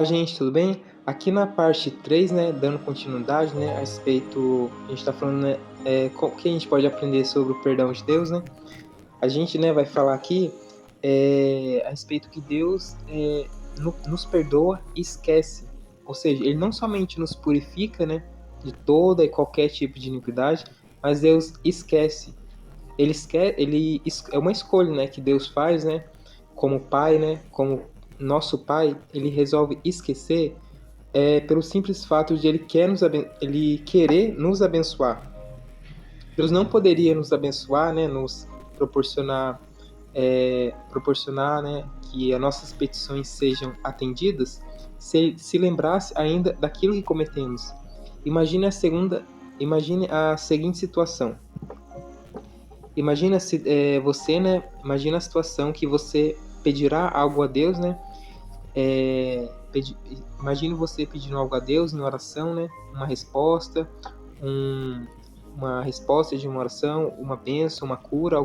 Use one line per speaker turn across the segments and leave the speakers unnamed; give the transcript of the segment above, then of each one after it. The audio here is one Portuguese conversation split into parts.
Gente, tudo bem? Aqui na parte 3, né, dando continuidade, né, a respeito, a gente está falando, né, o que a gente pode aprender sobre o perdão de Deus, né? A gente, né, vai falar aqui a respeito que Deus nos perdoa e esquece. Ou seja, Ele não somente nos purifica, né, de toda e qualquer tipo de iniquidade, mas Deus esquece. É uma escolha, né, que Deus faz, né, como Pai, né, como nosso Pai, Ele resolve esquecer pelo simples fato de ele querer nos abençoar. Deus não poderia nos abençoar, né, nos proporcionar, proporcionar, né, que as nossas petições sejam atendidas, se lembrasse ainda daquilo que cometemos. Imagine imagine a seguinte situação. Imagina se você, né, imagina a situação que você pedirá algo a Deus, né, imagine você pedindo algo a Deus em oração, né? Uma resposta, uma resposta de uma oração, uma bênção, uma cura,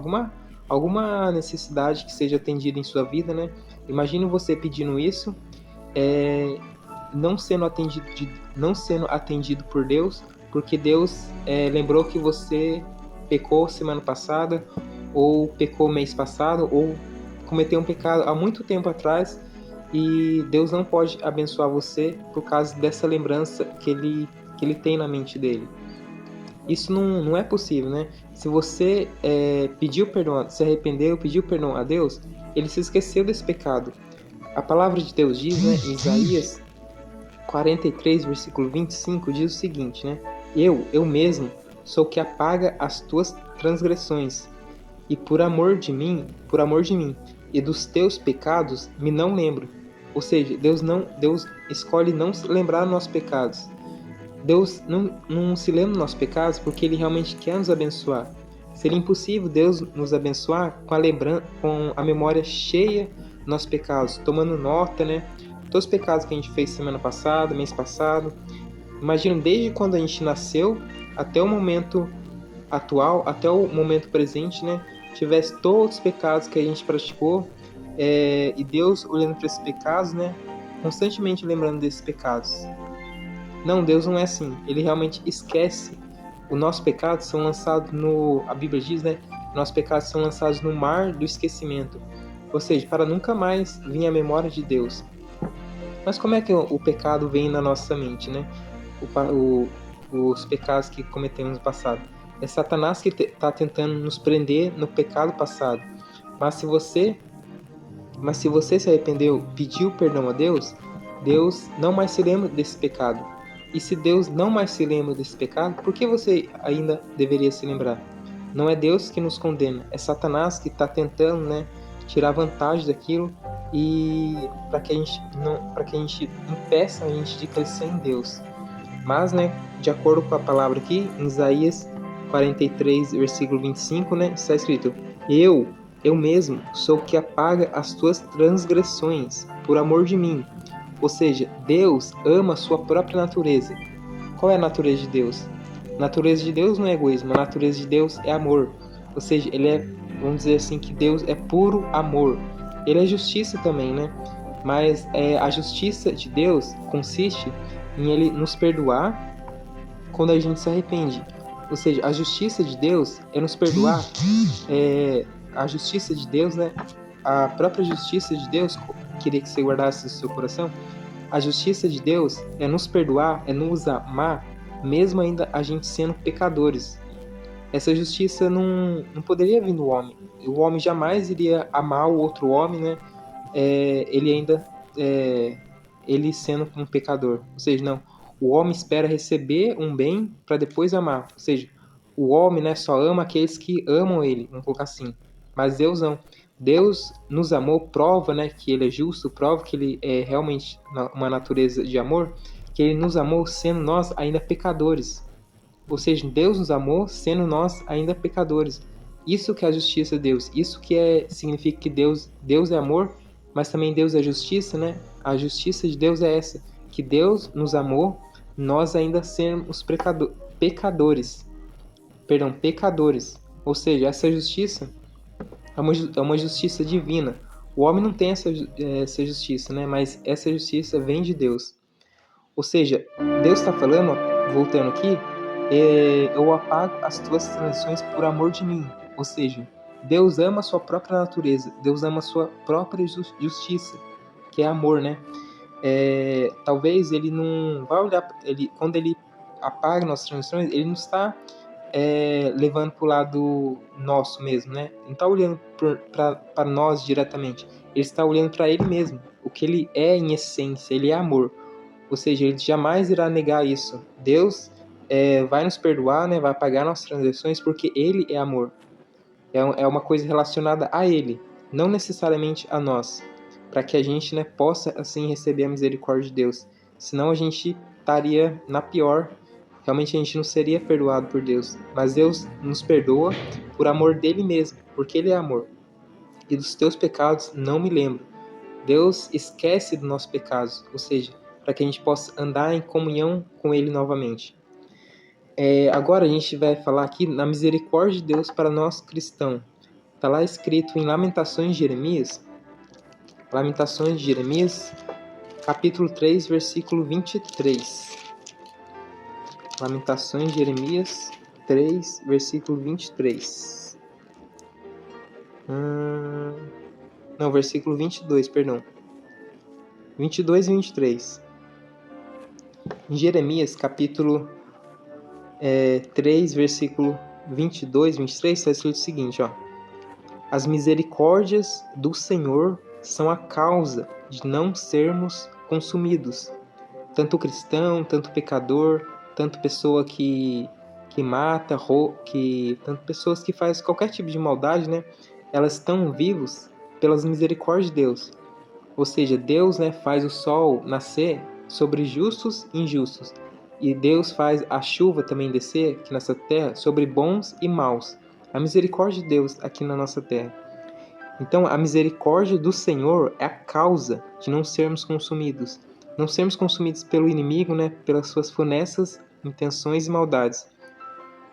alguma necessidade que seja atendida em sua vida, né? Imagine você pedindo isso, não sendo atendido por Deus, porque Deus lembrou que você pecou semana passada, ou pecou mês passado, ou cometeu um pecado há muito tempo atrás, e Deus não pode abençoar você por causa dessa lembrança que ele tem na mente dele. Isso não é possível, né? Se você pediu perdão, se arrependeu, pediu perdão a Deus, ele se esqueceu desse pecado. A palavra de Deus diz, né, em Isaías 43, versículo 25, diz o seguinte, né? Eu mesmo, sou o que apaga as tuas transgressões, e por amor de mim, e dos teus pecados, me não lembro. Ou seja, Deus escolhe não se lembrar dos nossos pecados. Deus não se lembra dos nossos pecados porque Ele realmente quer nos abençoar. Seria impossível Deus nos abençoar com a memória cheia dos nossos pecados, tomando nota, né? Todos os pecados que a gente fez semana passada, mês passado. Imagina, desde quando a gente nasceu até o momento atual, até o momento presente, né? Tivesse todos os pecados que a gente praticou, e Deus olhando para esses pecados, né? Constantemente lembrando desses pecados. Não, Deus não é assim. Ele realmente esquece. Os nossos pecados são lançados a Bíblia diz, né? Nossos pecados são lançados no mar do esquecimento. Ou seja, para nunca mais vir à memória de Deus. Mas como é que o pecado vem na nossa mente, né? Os pecados que cometemos no passado. É Satanás que está tentando nos prender no pecado passado. Mas se você se arrependeu, pediu perdão a Deus, Deus não mais se lembra desse pecado. E se Deus não mais se lembra desse pecado, por que você ainda deveria se lembrar? Não é Deus que nos condena, é Satanás que está tentando, né, tirar vantagem daquilo e para que a gente impeça a gente de crescer em Deus. Mas, né, de acordo com a palavra aqui, em Isaías 43, versículo 25, né, está escrito: eu mesmo, sou o que apaga as tuas transgressões, por amor de mim. Ou seja, Deus ama a sua própria natureza. Qual é a natureza de Deus? A natureza de Deus não é egoísmo, a natureza de Deus é amor. Ou seja, vamos dizer assim, que Deus é puro amor. Ele é justiça também, né? Mas a justiça de Deus consiste em Ele nos perdoar quando a gente se arrepende. Ou seja, a justiça de Deus é nos perdoar. A justiça de Deus, né? A própria justiça de Deus, queria que você guardasse no seu coração. A justiça de Deus é nos perdoar, é nos amar, mesmo ainda a gente sendo pecadores. Essa justiça não poderia vir do homem. O homem jamais iria amar o outro homem, né? Ele sendo um pecador. Ou seja, não. O homem espera receber um bem para depois amar. Ou seja, o homem, né, só ama aqueles que amam ele, vamos colocar assim. Mas Deus não. Deus nos amou, prova, né, que ele é justo, prova que ele é realmente uma natureza de amor, que ele nos amou sendo nós ainda pecadores. Ou seja, Deus nos amou sendo nós ainda pecadores. Isso que é a justiça de Deus. Isso que significa que Deus é amor, mas também Deus é justiça, né? A justiça de Deus é essa, que Deus nos amou, nós ainda sermos pecadores. Ou seja, essa justiça é uma justiça divina. O homem não tem essa justiça, né? Mas essa justiça vem de Deus. Ou seja, Deus está falando, voltando aqui, eu apago as tuas transgressões por amor de mim. Ou seja, Deus ama a sua própria natureza, Deus ama a sua própria justiça, que é amor, né? Talvez ele não vai olhar, quando ele apaga nossas transgressões, ele não está levando para o lado nosso mesmo, né? Ele não está olhando para nós diretamente, ele está olhando para ele mesmo, o que ele é em essência, ele é amor. Ou seja, ele jamais irá negar isso. Deus vai nos perdoar, né? Vai apagar nossas transgressões porque ele é amor. É uma coisa relacionada a ele, não necessariamente a nós, para que a gente, né, possa assim receber a misericórdia de Deus. Senão a gente estaria na pior. Realmente a gente não seria perdoado por Deus. Mas Deus nos perdoa por amor dele mesmo, porque ele é amor. E dos teus pecados não me lembro. Deus esquece dos nossos pecados, ou seja, para que a gente possa andar em comunhão com ele novamente. Agora a gente vai falar aqui na misericórdia de Deus para nós cristãos. Está lá escrito em Lamentações de Jeremias, capítulo 3, versículo 23. Lamentações de Jeremias 3, versículo 23. Não, versículo 22, perdão. 22 e 23. Em Jeremias, capítulo 3, versículo 22, 23, está escrito o seguinte, ó. As misericórdias do Senhor são a causa de não sermos consumidos. Tanto cristão, tanto pecador, tanto pessoa que mata, tanto pessoas que fazem qualquer tipo de maldade, né? Elas estão vivos pelas misericórdias de Deus. Ou seja, Deus, né, faz o sol nascer sobre justos e injustos. E Deus faz a chuva também descer aqui nessa terra sobre bons e maus. A misericórdia de Deus aqui na nossa terra. Então, a misericórdia do Senhor é a causa de não sermos consumidos. Não sermos consumidos pelo inimigo, né, pelas suas funestas intenções e maldades.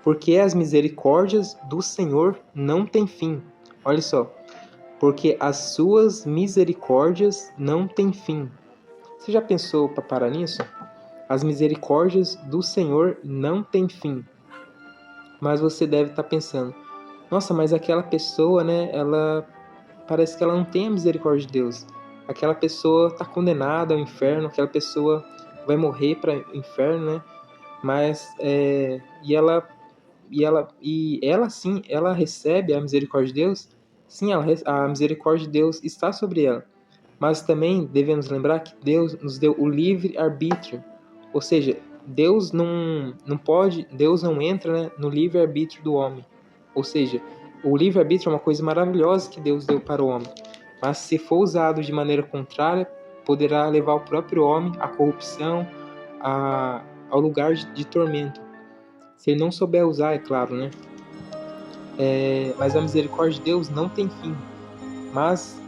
Porque as misericórdias do Senhor não têm fim. Olha só. Porque as suas misericórdias não têm fim. Você já pensou para parar nisso? As misericórdias do Senhor não têm fim. Mas você deve estar pensando, nossa, mas aquela pessoa, né, ela parece que ela não tem a misericórdia de Deus. Aquela pessoa está condenada ao inferno, aquela pessoa vai morrer para o inferno, né? Mas ela sim, ela recebe a misericórdia de Deus. Sim, a misericórdia de Deus está sobre ela. Mas também devemos lembrar que Deus nos deu o livre arbítrio. Ou seja, Deus não entra, né, no livre arbítrio do homem. Ou seja, o livre arbítrio é uma coisa maravilhosa que Deus deu para o homem. Mas se for usado de maneira contrária, poderá levar o próprio homem à corrupção, ao lugar de tormento. Se ele não souber usar, é claro, né? Mas a misericórdia de Deus não tem fim. Mas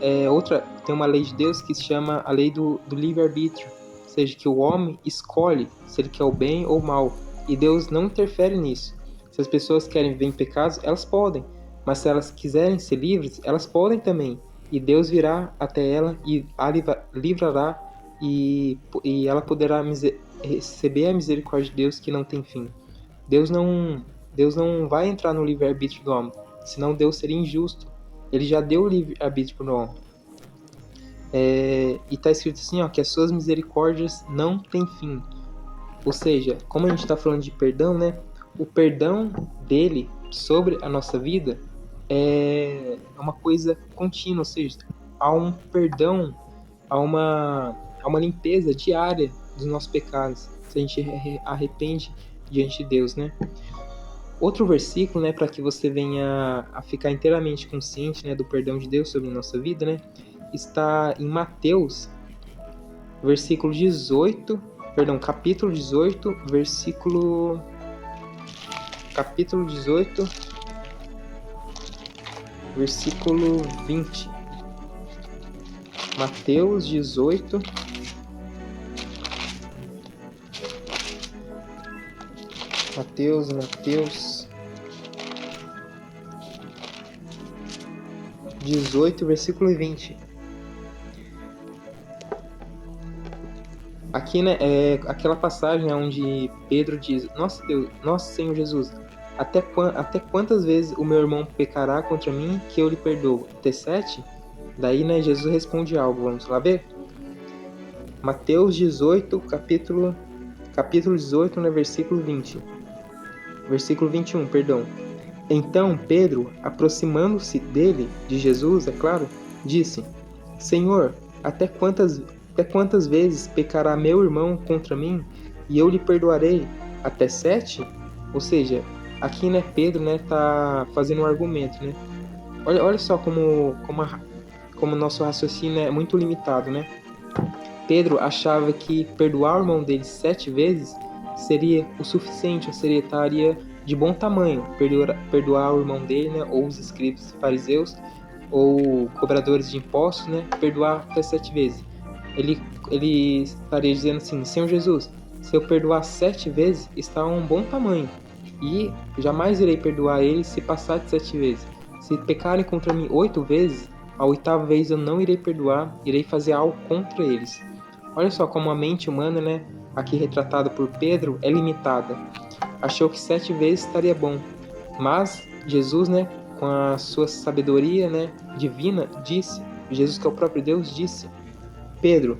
tem uma lei de Deus que se chama a lei do livre-arbítrio. Ou seja, que o homem escolhe se ele quer o bem ou o mal. E Deus não interfere nisso. Se as pessoas querem viver em pecados, elas podem. Mas se elas quiserem ser livres, elas podem também. E Deus virá até ela e a livrará. E ela poderá receber a misericórdia de Deus que não tem fim. Deus não vai entrar no livre-arbítrio do homem. Senão Deus seria injusto. Ele já deu o livre-arbítrio para o homem. E está escrito assim, ó, que as suas misericórdias não têm fim. Ou seja, como a gente está falando de perdão, né? O perdão dele sobre a nossa vida é uma coisa contínua. Ou seja, há um perdão, há uma limpeza diária dos nossos pecados. Se a gente arrepende diante de Deus, né? Outro versículo, né, para que você venha a ficar inteiramente consciente, né, do perdão de Deus sobre a nossa vida, né, está em Mateus, capítulo 18, versículo 20. Mateus 18, Mateus 18, versículo 20. aqui, né, é aquela passagem onde Pedro diz: Nosso Deus, nosso Senhor Jesus, até quantas vezes o meu irmão pecará contra mim que eu lhe perdoo? Até 7? Daí, né, Jesus responde algo. Vamos lá ver? Mateus 18, capítulo 18, né, versículo 20. Versículo 21, perdão. Então Pedro, aproximando-se dele, de Jesus, é claro, disse: Senhor, até quantas vezes pecará meu irmão contra mim e eu lhe perdoarei? Até 7? Ou seja, aqui, né, Pedro, né, tá fazendo um argumento, né? Olha só como o nosso raciocínio é muito limitado, né? Pedro achava que perdoar o irmão dele 7 vezes seria o suficiente, ou seria, estaria de bom tamanho perdoar o irmão dele, né, ou os escribas fariseus, ou cobradores de impostos, né, perdoar até 7 vezes. Ele estaria dizendo assim: Senhor Jesus, se eu perdoar 7 vezes, está um bom tamanho, e jamais irei perdoar ele se passar de 7 vezes. Se pecarem contra mim 8 vezes, a 8ª vez eu não irei perdoar, irei fazer algo contra eles. Olha só como a mente humana, né, aqui retratada por Pedro, é limitada. Achou que 7 vezes estaria bom, mas Jesus, né, com a sua sabedoria, né, divina, disse, Jesus que é o próprio Deus, disse: Pedro,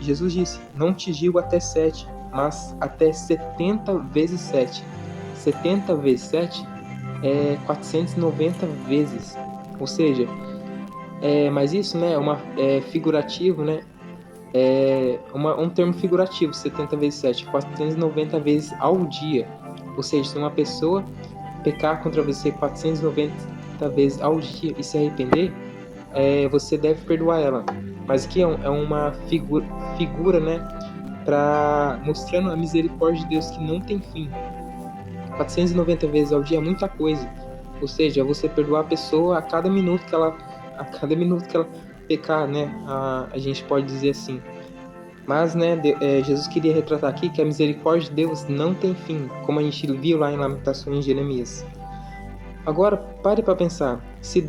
Jesus disse: não te digo até 7, mas até 70 vezes 7. 70 vezes 7 é 490 vezes. Ou seja, mas isso, né, é figurativo, né? Um termo figurativo, 70 vezes 7, 490 vezes ao dia. Ou seja, se uma pessoa pecar contra você 490 vezes ao dia e se arrepender, você deve perdoar ela. Mas aqui é uma figura, né, mostrando a misericórdia de Deus que não tem fim. 490 vezes ao dia é muita coisa. Ou seja, você perdoar a pessoa a cada minuto que ela pecar, né? A gente pode dizer assim. Mas, né, Jesus queria retratar aqui que a misericórdia de Deus não tem fim, como a gente viu lá em Lamentações de Jeremias. Agora, pare para pensar. Se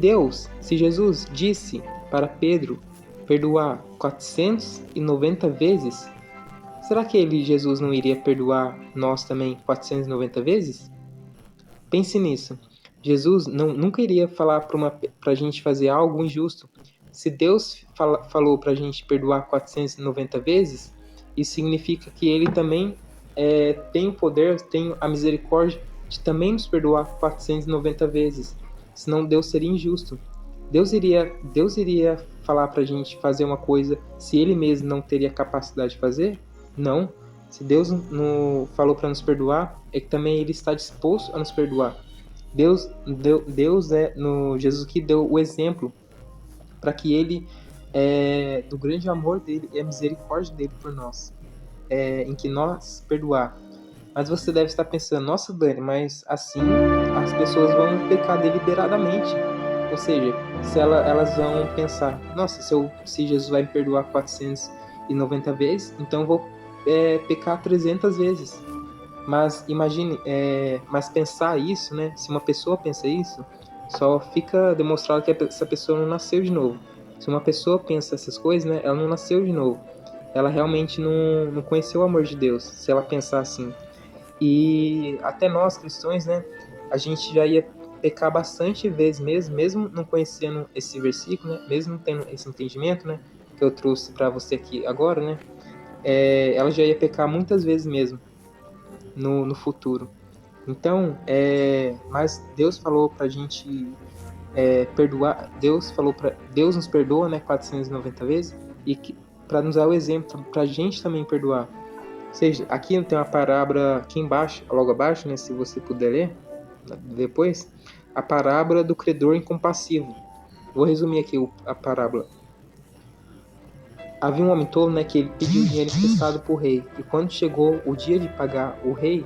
Jesus disse para Pedro perdoar 490 vezes, será que Jesus não iria perdoar nós também 490 vezes? Pense nisso. Jesus nunca iria falar para a gente fazer algo injusto. Se Deus falou para a gente perdoar 490 vezes, isso significa que Ele também tem o poder, tem a misericórdia de também nos perdoar 490 vezes. Senão Deus seria injusto. Deus iria falar para a gente fazer uma coisa se Ele mesmo não teria capacidade de fazer? Não. Se Deus não falou para nos perdoar, é que também Ele está disposto a nos perdoar. Deus no Jesus que deu o exemplo para que Ele, do grande amor dele e a misericórdia dele por nós, em que nós perdoar. Mas você deve estar pensando: nossa, Dani, mas assim as pessoas vão pecar deliberadamente. Ou seja, se elas vão pensar: nossa, se Jesus vai me perdoar 490 vezes, então eu vou pecar 300 vezes. Mas imagine, mas pensar isso, né? Se uma pessoa pensa isso, só fica demonstrado que essa pessoa não nasceu de novo. Se uma pessoa pensa essas coisas, né? Ela não nasceu de novo. Ela realmente não conheceu o amor de Deus, se ela pensar assim. E até nós, cristãos, né? A gente já ia pecar bastante vezes mesmo não conhecendo esse versículo, né? Mesmo não tendo esse entendimento, né? Que eu trouxe para você aqui agora, né? Ela já ia pecar muitas vezes mesmo no futuro. Então, mas Deus falou pra gente perdoar. Deus nos perdoa, né, 490 vezes, e para nos dar o exemplo, pra gente também perdoar. Ou seja, aqui tem uma parábola aqui embaixo, logo abaixo, né, se você puder ler depois, a parábola do credor incompassivo. Vou resumir aqui a parábola. Havia um homem tolo, né, que ele pediu dinheiro emprestado para o rei, e quando chegou o dia de pagar o rei,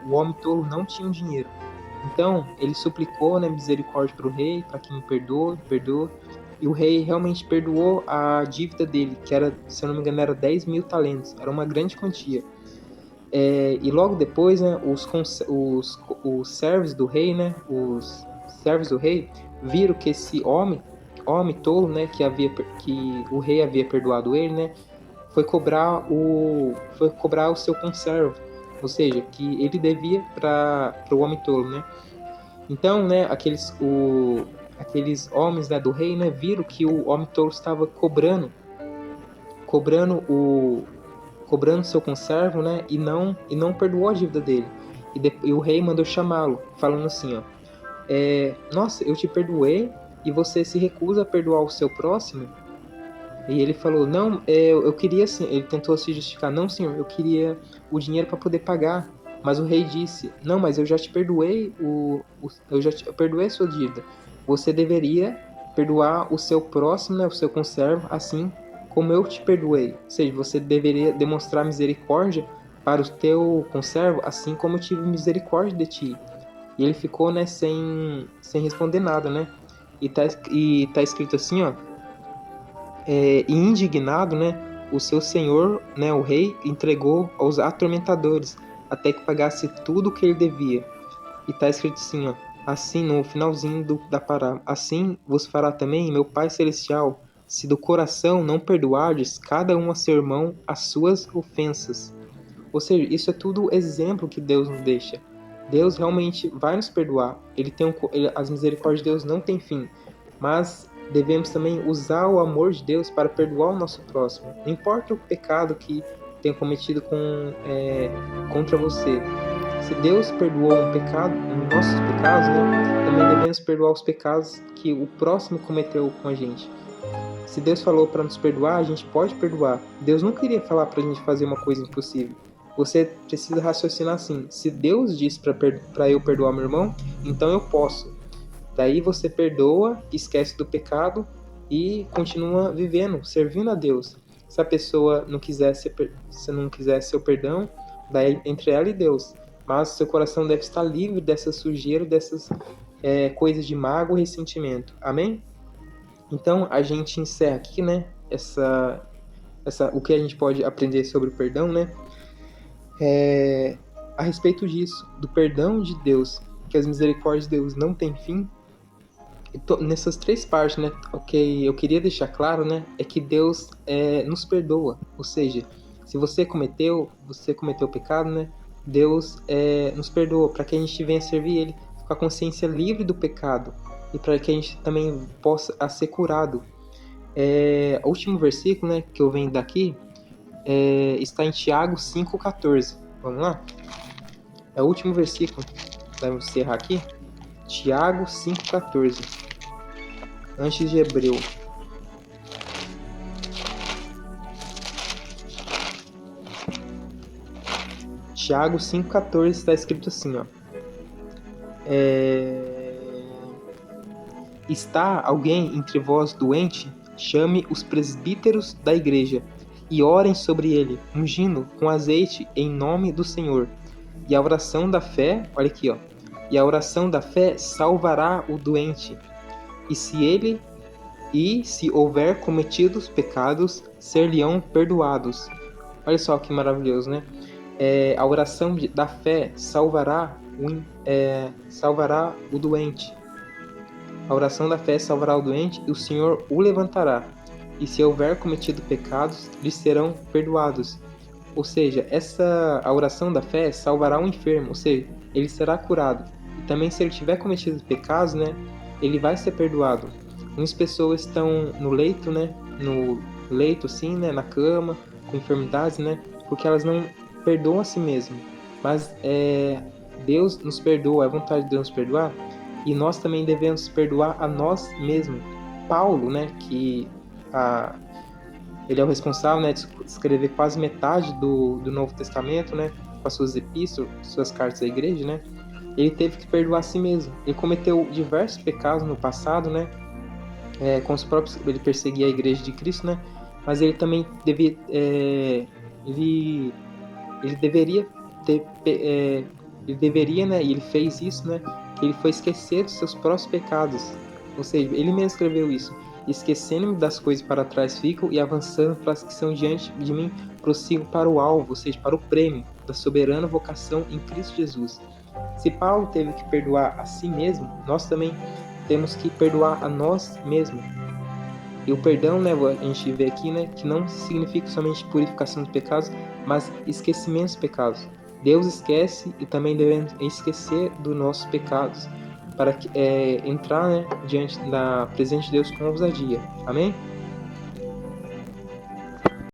o homem tolo não tinha o dinheiro. Então ele suplicou, né, misericórdia para o rei, para que me perdoe, e o rei realmente perdoou a dívida dele, que era, se eu não me engano, era 10 mil talentos, era uma grande quantia. E logo depois, né, os servos do rei, né, viram que esse homem tolo, né, que o rei havia perdoado ele, né, foi cobrar o seu conservo, ou seja, que ele devia para o homem tolo, né? Então, né, aqueles homens, né, do rei, né, viram que o homem tolo estava cobrando seu conservo, né, e não perdoou a dívida dele. E o rei mandou chamá-lo, falando assim, ó, nossa, eu te perdoei e você se recusa a perdoar o seu próximo? E ele falou, não, eu queria sim. Ele tentou se justificar, não, senhor, eu queria o dinheiro para poder pagar. Mas o rei disse, não, mas eu já te perdoei eu perdoei a sua dívida. Você deveria perdoar o seu próximo, né, o seu conservo, assim como eu te perdoei. Ou seja, você deveria demonstrar misericórdia para o teu conservo, assim como eu tive misericórdia de ti. E ele ficou, né, sem responder nada, né? E tá escrito assim, ó, e indignado, né, o seu senhor, né, o rei, entregou aos atormentadores até que pagasse tudo o que ele devia. E está escrito assim, ó, assim no finalzinho da parábola, assim vos fará também meu Pai Celestial, se do coração não perdoardes cada um a seu irmão as suas ofensas. Ou seja, isso é tudo exemplo que Deus nos deixa. Deus realmente vai nos perdoar. As misericórdias de Deus não têm fim. Mas devemos também usar o amor de Deus para perdoar o nosso próximo. Não importa o pecado que tenha cometido contra você. Se Deus perdoou os nossos pecados, né, também devemos perdoar os pecados que o próximo cometeu com a gente. Se Deus falou para nos perdoar, a gente pode perdoar. Deus não queria falar para a gente fazer uma coisa impossível. Você precisa raciocinar assim: se Deus disse para eu perdoar meu irmão, então eu posso. Daí você perdoa, esquece do pecado e continua vivendo, servindo a Deus. Se a pessoa não quiser seu perdão, daí entre ela e Deus. Mas seu coração deve estar livre dessa sujeira, dessas coisas de mágoa e ressentimento. Amém? Então a gente encerra aqui, né? O que a gente pode aprender sobre o perdão, né? A respeito disso, do perdão de Deus, que as misericórdias de Deus não têm fim. Nessas três partes, né? O que eu queria deixar claro, né? É que Deus nos perdoa. Ou seja, se você cometeu pecado, né? Deus nos perdoa para que a gente venha servir Ele com a consciência livre do pecado e para que a gente também possa ser curado. O último versículo, né, que eu venho daqui está em Tiago 5,14. Vamos lá? É o último versículo. Vamos encerrar aqui. Tiago 5,14. Antes de Hebreu. Tiago 5,14 está escrito assim, ó. Está alguém entre vós doente? Chame os presbíteros da igreja e orem sobre ele, ungindo com azeite em nome do Senhor. E a oração da fé, olha aqui, ó. E a oração da fé salvará o doente. E se houver cometido pecados, ser-lhe-ão perdoados. Olha só que maravilhoso, né? A oração da fé salvará o doente. A oração da fé salvará o doente e o Senhor o levantará. E se houver cometido pecados, lhe serão perdoados. Ou seja, a oração da fé salvará o enfermo, ou seja, ele será curado. E também se ele tiver cometido pecados, né, ele vai ser perdoado. Muitas pessoas estão no leito, né, assim, né, na cama, com enfermidades, né, porque elas não perdoam a si mesmas. Mas Deus nos perdoa, é a vontade de Deus nos perdoar. E nós também devemos perdoar a nós mesmos. Paulo, né, que ele é o responsável, né, de escrever quase metade do Novo Testamento, né, com as suas epístolas, suas cartas à igreja, né, ele teve que perdoar a si mesmo. Ele cometeu diversos pecados no passado, né, ele perseguia a igreja de Cristo, né, mas ele também deveria, né, e ele fez isso, né, que ele foi esquecer dos seus próprios pecados. Ou seja, ele mesmo escreveu isso. Esquecendo-me das coisas para trás fico e avançando para as que são diante de mim, prossigo para o alvo, ou seja, para o prêmio da soberana vocação em Cristo Jesus. Se Paulo teve que perdoar a si mesmo, nós também temos que perdoar a nós mesmos. E o perdão, né, a gente vê aqui, né, que não significa somente purificação dos pecados, mas esquecimento dos pecados. Deus esquece e também devemos esquecer dos nossos pecados para entrar, né, diante da presença de Deus com ousadia. Amém?